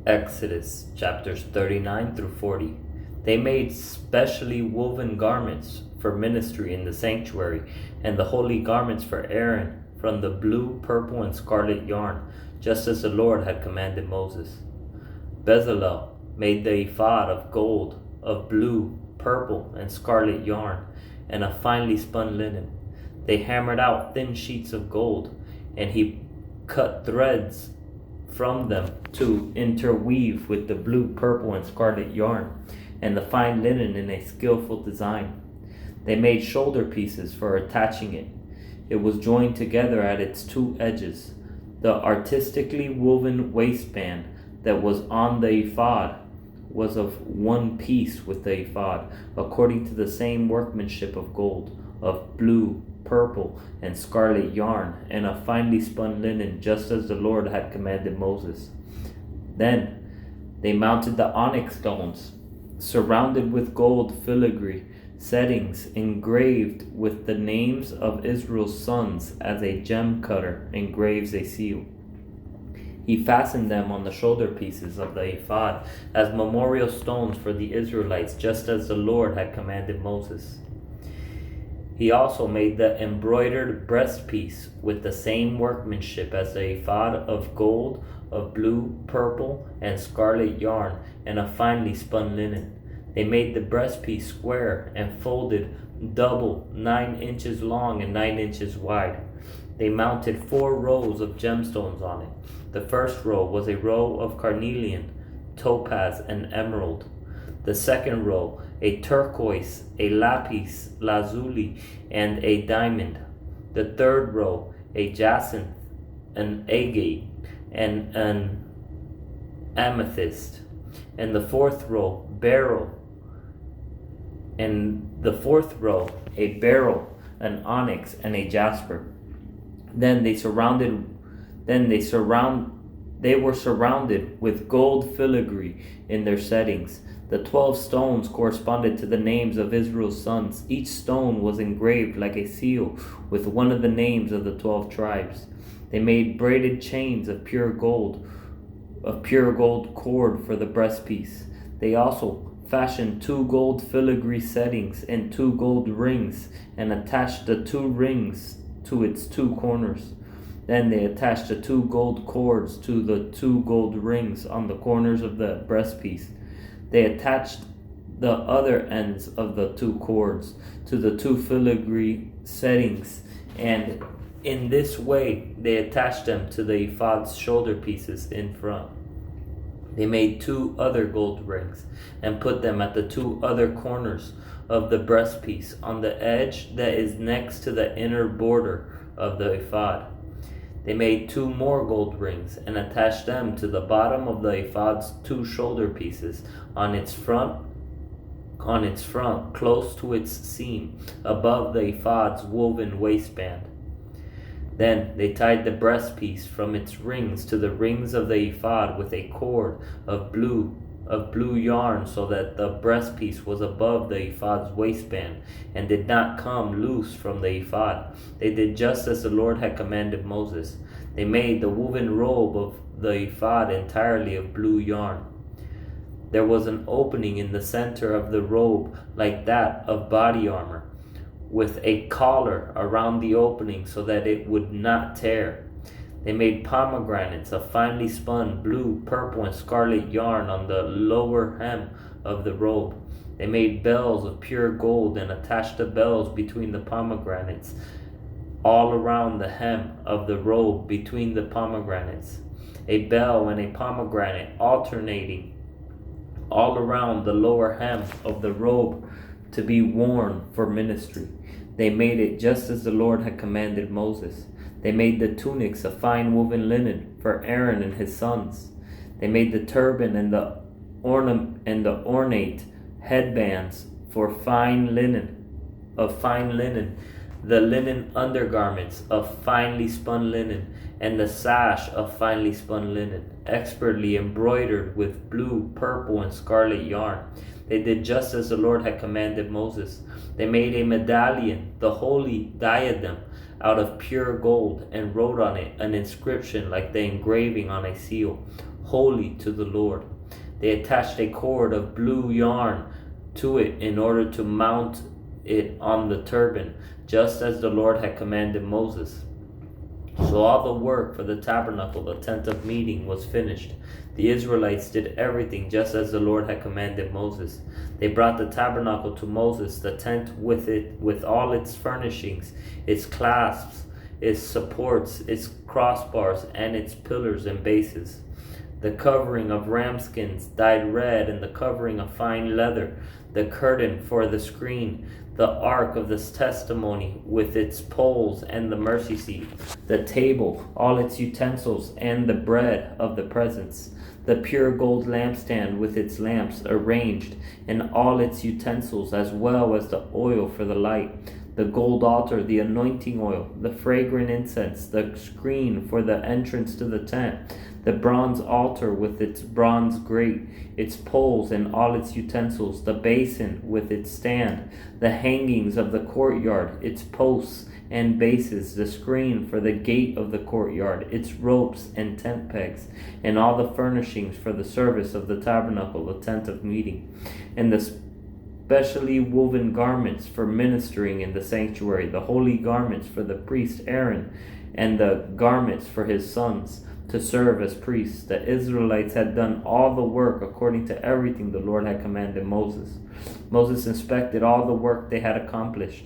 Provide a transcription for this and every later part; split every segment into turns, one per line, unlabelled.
Exodus chapters 39 through 40. They made specially woven garments for ministry in the sanctuary, and the holy garments for Aaron from the blue, purple, and scarlet yarn, just as the Lord had commanded Moses. Bezalel made the ephod of gold, of blue, purple, and scarlet yarn, and of finely spun linen. They hammered out thin sheets of gold, and he cut threads from them to interweave with the blue, purple, and scarlet yarn, and the fine linen in a skillful design. They made shoulder pieces for attaching it. It was joined together at its two edges. The artistically woven waistband that was on the ephod was of one piece with the ephod, according to the same workmanship of gold, of blue, purple, and scarlet yarn, and of finely spun linen, just as the Lord had commanded Moses. Then they mounted the onyx stones, surrounded with gold filigree settings engraved with the names of Israel's sons, as a gem cutter engraves a seal. He fastened them on the shoulder pieces of the ephod as memorial stones for the Israelites, just as the Lord had commanded Moses. He also made the embroidered breastpiece with the same workmanship as the ephod, of gold, of blue, purple, and scarlet yarn, and of finely spun linen. They made the breastpiece square and folded double, 9 inches long and 9 inches wide. They mounted 4 rows of gemstones on it. The first row was a row of carnelian, topaz, and emerald. The second row, a turquoise, a lapis lazuli, and a diamond. The third row, a jacinth, an agate, and an amethyst. And the fourth row, beryl. And the fourth row, a beryl, an onyx, and a jasper. They were surrounded with gold filigree in their settings. The 12 stones corresponded to the names of Israel's sons. Each stone was engraved like a seal with one of the names of the 12 tribes. They made braided chains of pure gold cord for the breastpiece. They also fashioned 2 gold filigree settings and 2 gold rings, and attached the 2 rings to its 2 corners. Then they attached the 2 gold cords to the 2 gold rings on the corners of the breastpiece. They attached the other ends of the 2 cords to the 2 filigree settings, and in this way they attached them to the ephod's shoulder pieces in front. They made 2 other gold rings and put them at the 2 other corners of the breastpiece on the edge that is next to the inner border of the ephod. They made 2 more gold rings and attached them to the bottom of the ephod's 2 shoulder pieces on its front, close to its seam, above the ephod's woven waistband. Then they tied the breastpiece from its rings to the rings of the ephod with a cord of blue yarn, so that the breastpiece was above the ephod's waistband and did not come loose from the ephod. They did just as the Lord had commanded Moses. They made the woven robe of the ephod entirely of blue yarn. There was an opening in the center of the robe like that of body armor, with a collar around the opening so that it would not tear. They made pomegranates of finely spun blue, purple, and scarlet yarn on the lower hem of the robe. They made bells of pure gold and attached the bells between the pomegranates, all around the hem of the robe between the pomegranates. A bell and a pomegranate alternating all around the lower hem of the robe to be worn for ministry. They made it just as the Lord had commanded Moses. They made the tunics of fine woven linen for Aaron and his sons. They made the turban and the ornate headbands for fine linen, the linen undergarments of finely spun linen, and the sash of finely spun linen, expertly embroidered with blue, purple, and scarlet yarn. They did just as the Lord had commanded Moses. They made a medallion, the holy diadem, out of pure gold, and wrote on it an inscription like the engraving on a seal: holy to the Lord. They attached a cord of blue yarn to it in order to mount it on the turban, just as the Lord had commanded Moses. So all the work for the tabernacle, the tent of meeting, was finished. The Israelites did everything just as the Lord had commanded Moses. They brought the tabernacle to Moses, the tent with all its furnishings, its clasps, its supports, its crossbars, and its pillars and bases. The covering of ram skins dyed red, and the covering of fine leather, the curtain for the screen, the ark of the testimony with its poles and the mercy seat, the table, all its utensils, and the bread of the presence, the pure gold lampstand with its lamps arranged, and all its utensils, as well as the oil for the light, the gold altar, the anointing oil, the fragrant incense, the screen for the entrance to the tent, the bronze altar with its bronze grate, its poles and all its utensils, the basin with its stand, the hangings of the courtyard, its posts and bases, the screen for the gate of the courtyard, its ropes and tent pegs, and all the furnishings for the service of the tabernacle, the tent of meeting, and the specially woven garments for ministering in the sanctuary, the holy garments for the priest Aaron, and the garments for his sons to serve as priests. The Israelites had done all the work according to everything the Lord had commanded Moses. Moses inspected all the work they had accomplished.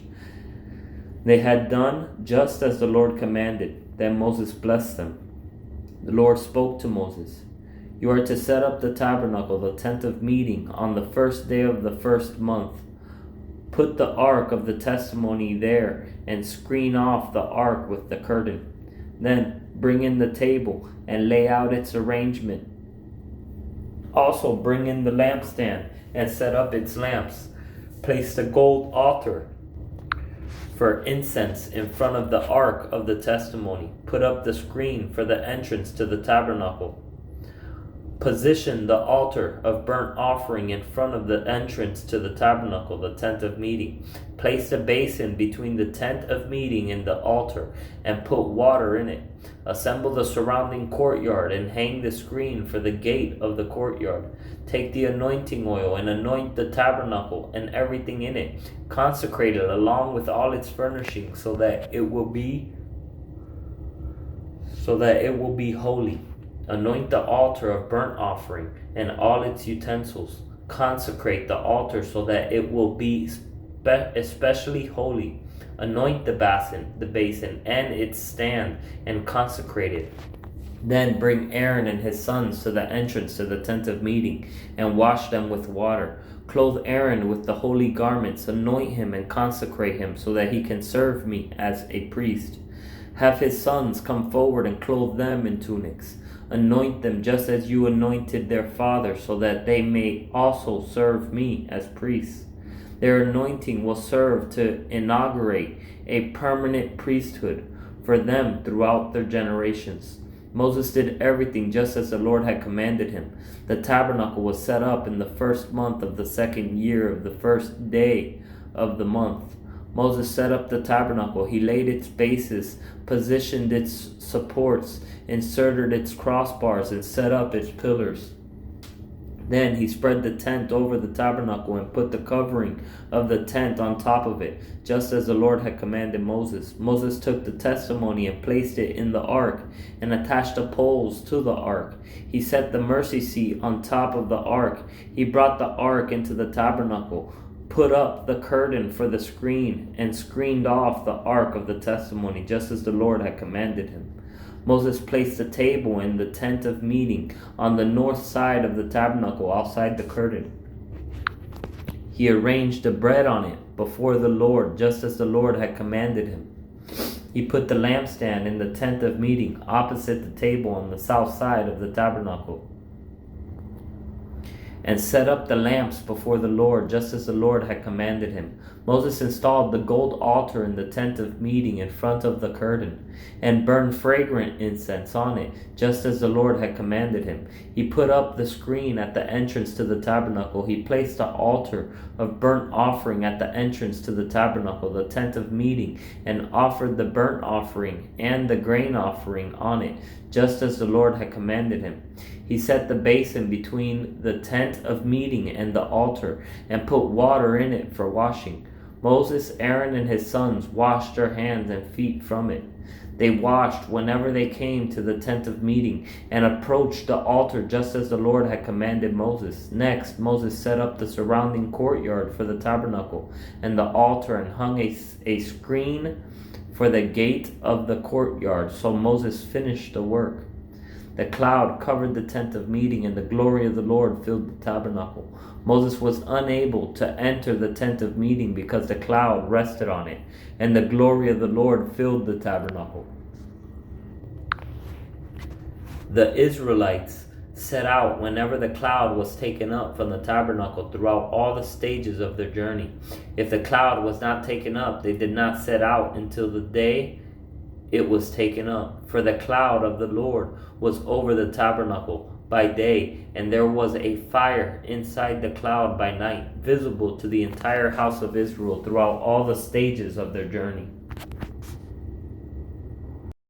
They had done just as the Lord commanded. Then Moses blessed them. The Lord spoke to Moses, "You are to set up the tabernacle, the tent of meeting, on the first day of the first month. Put the ark of the testimony there and screen off the ark with the curtain. Then bring in the table and lay out its arrangement. Also bring in the lampstand and set up its lamps. Place the gold altar for incense in front of the ark of the testimony. Put up the screen for the entrance to the tabernacle. Position the altar of burnt offering in front of the entrance to the tabernacle, the tent of meeting. Place the basin between the tent of meeting and the altar, and put water in it. Assemble the surrounding courtyard and hang the screen for the gate of the courtyard. Take the anointing oil and anoint the tabernacle and everything in it. Consecrate it along with all its furnishings so that it will be holy. Anoint the altar of burnt offering and all its utensils. Consecrate the altar so that it will be especially holy. Anoint the basin and its stand and consecrate it. Then bring Aaron and his sons to the entrance to the tent of meeting and wash them with water. Clothe Aaron with the holy garments, anoint him and consecrate him so that he can serve me as a priest. Have his sons come forward and clothe them in tunics. Anoint them just as you anointed their father, so that they may also serve me as priests. Their anointing will serve to inaugurate a permanent priesthood for them throughout their generations. Moses did everything just as the Lord had commanded him. The tabernacle was set up in the first month of the second year of the first day of the month. Moses set up the tabernacle. He laid its bases, positioned its supports, inserted its crossbars, and set up its pillars. Then he spread the tent over the tabernacle and put the covering of the tent on top of it, just as the Lord had commanded Moses. Moses took the testimony and placed it in the ark and attached the poles to the ark. He set the mercy seat on top of the ark. He brought the ark into the tabernacle, put up the curtain for the screen, and screened off the ark of the testimony, just as the Lord had commanded him. Moses placed the table in the tent of meeting on the north side of the tabernacle outside the curtain. He arranged the bread on it before the Lord, just as the Lord had commanded him. He put the lampstand in the tent of meeting opposite the table on the south side of the tabernacle, and set up the lamps before the Lord, just as the Lord had commanded him. Moses installed the gold altar in the tent of meeting in front of the curtain, and burned fragrant incense on it, just as the Lord had commanded him. He put up the screen at the entrance to the tabernacle. He placed the altar of burnt offering at the entrance to the tabernacle, the tent of meeting, and offered the burnt offering and the grain offering on it, just as the Lord had commanded him. He set the basin between the tent of meeting and the altar, and put water in it for washing. Moses, Aaron, and his sons washed their hands and feet from it. They washed whenever they came to the tent of meeting, and approached the altar just as the Lord had commanded Moses. Next, Moses set up the surrounding courtyard for the tabernacle and the altar, and hung a screen for the gate of the courtyard. So Moses finished the work. The cloud covered the tent of meeting, and the glory of the Lord filled the tabernacle. Moses was unable to enter the tent of meeting because the cloud rested on it, and the glory of the Lord filled the tabernacle. The Israelites set out whenever the cloud was taken up from the tabernacle throughout all the stages of their journey. If the cloud was not taken up, they did not set out until the day it was taken up. For the cloud of the Lord was over the tabernacle by day, and there was a fire inside the cloud by night, visible to the entire house of Israel throughout all the stages of their journey.